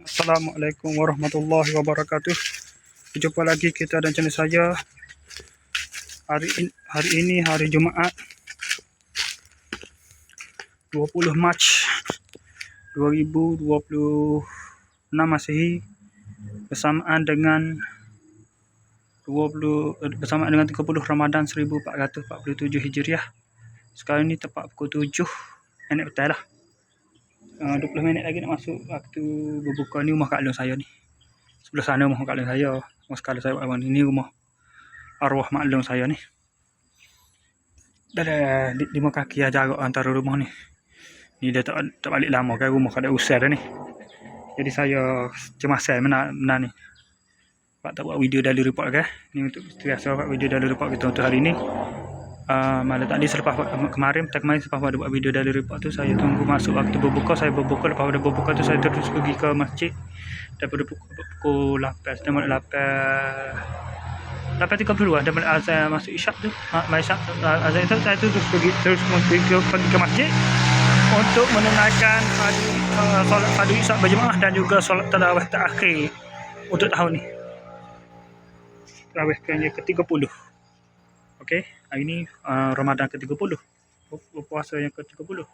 Assalamualaikum warahmatullahi wabarakatuh. Jumpa lagi kita dan channel saya. Hari ini hari Jumaat 20 Mac 2026 Masehi bersamaan dengan 30 Ramadan 1447 Hijriah. Sekarang ni tepat pukul 7 minit petang lah. 20 minit lagi nak masuk waktu berbuka. Ni rumah Kak Long saya ni. Sebelah sana rumah Kak Long saya. Sekali saya buat abang ni rumah arwah Mak Long saya ni. Dah 5 kaki lah jarak antara rumah ni. Ni dah tak balik lama kan, rumah kada usai dah ni. Jadi saya cemasai mana ni. Pak tak buat video daily report kan. Ni untuk biasa buat video daily report kita untuk hari ni. Malah tadi selepas kemarin selepas ada buat video daily report tu, saya tunggu masuk waktu berbuka. Saya berbuka, lepas pada berbuka tu saya terus pergi ke masjid daripada pukul 8 sampai 8.30 lah, daripada azan masuk isyak tu, azan itu saya terus pergi ke masjid untuk menunaikan solat fardu isyak berjemaah dan juga solat tarawih terakhir untuk tahun ni, tarawih ke-30. Okey, hari ni Ramadan ke-30, puasa yang ke-30.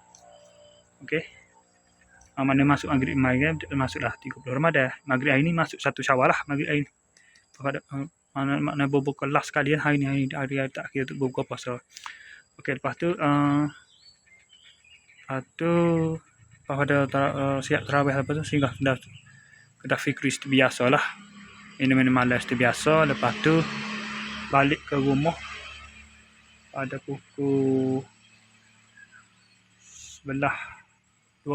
Okey, mana masuk maghrib mai kan, masuklah 30 Ramadan. Maghrib hari ni masuk 1 Syawal lah maghrib hari ni. Pada makna berbuka last sekali hari ni, hari terakhir untuk berbuka puasa. Okey, lepas tu pada siap tarawih apa tu, singgah kedai fikri biasalah. Minum malam biasa. Lepas tu balik ke rumah pada pukul 12.10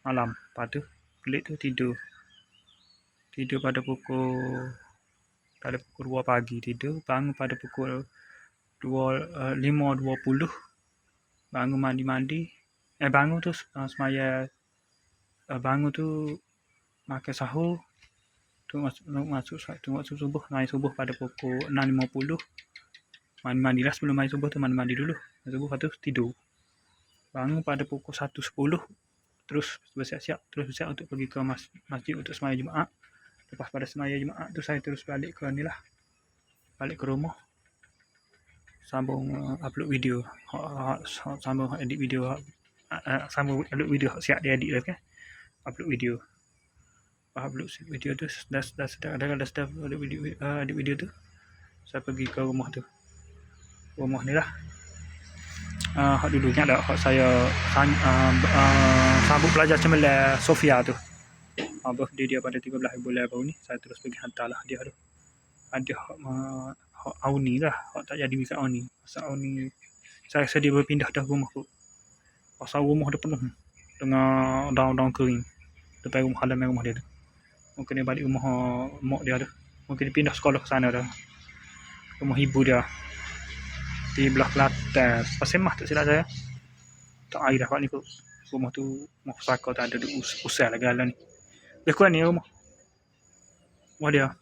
malam. Lepas tu pelik tu tidur pada pukul 2 pagi tidur. Bangun pada pukul 5.20. Bangun mandi. Bangun tu semaya. Bangun tu makan sahur. Tu masuk subuh. Main subuh pada pukul 6.50. Mandi lah sebelum main subuh tu, mandi dulu. Main subuh, lepas tu tidur. Bangun pada pukul 1.10. Terus bersiap-siap untuk pergi ke masjid untuk semaya Jumaat. Lepas pada semaya Jumaat tu saya terus balik ke rumah. Sambung upload video. Sambung edit video. Sambung upload video siap dia edit dah kan. Upload video. Upload video tu dah edit video tu. Saya pergi ke rumah tu. Rumah ni lah. Hak dulunya ada hak saya sambut pelajar cemerlang Sofia tu. Birthday dia pada 13 bulan baru ni. Saya terus pergi hantarlah dia tu. Ada hak Auni lah. Hak tak jadi dekat Auni. Pasal Auni saya sedia berpindah dah rumah tu. Pasal rumah dia penuh dengan daun-daun kering. Depan rumah halaman rumah dia tu. Mungkin dia balik rumah mak dia tu. Mungkin dia pindah sekolah ke sana dah. Rumah ibu dia di belah Kelantan. Pasal mah tak silap saya. Tak air dah kat ni kot. Rumah tu rumah pusaka tak ada usai lagi jalan ni. Lebih kurang ni rumah dia.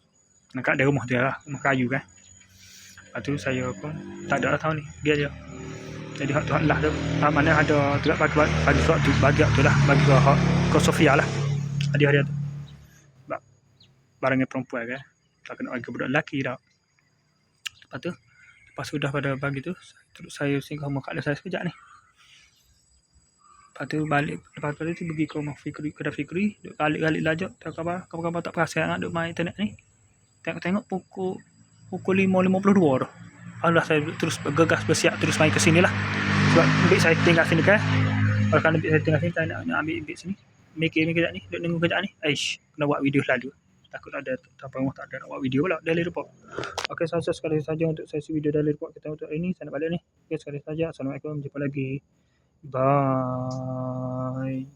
Nak ada rumah dia lah. Rumah kayu kan. Lepas tu saya pun tak ada lah tahun ni. Dia je. Jadi hak Tuhan lah tu. Mana ada tu bagi surat tu. Bagi tu lah. Bagi ke Sofia lah. Hadiah dia tu. Barangnya perempuan kan. Tak kena bagi budak lelaki dah. Lepas tu. Lepas sudah pada pagi tu. Saya singgah rumah Kak Long saya sekejap ni. Lepas tu balik. Lepas tu pergi ke rumah Fikri. Kedai Fikri. Galik-galik lajak. Tak khabar tak perasan nak duduk main internet ni. Tengok pukul 5.52 dah. Allah saya terus bergegas bersiap terus main ke sini lah. Sebab ambil saya tinggal sini kan. Kalau ambil saya tinggal sini, saya nak ambil sini. Mikir kejap ni. Duduk nunggu kejap ni. Kena buat video lalu. Takut ada rumah tak ada nak buat video pula daily report. Okey, saya sekali saja untuk sesi video daily report kita untuk hari ni. Saya nak balik ni. Okey, sekali saja. Assalamualaikum. Jumpa lagi. Bye.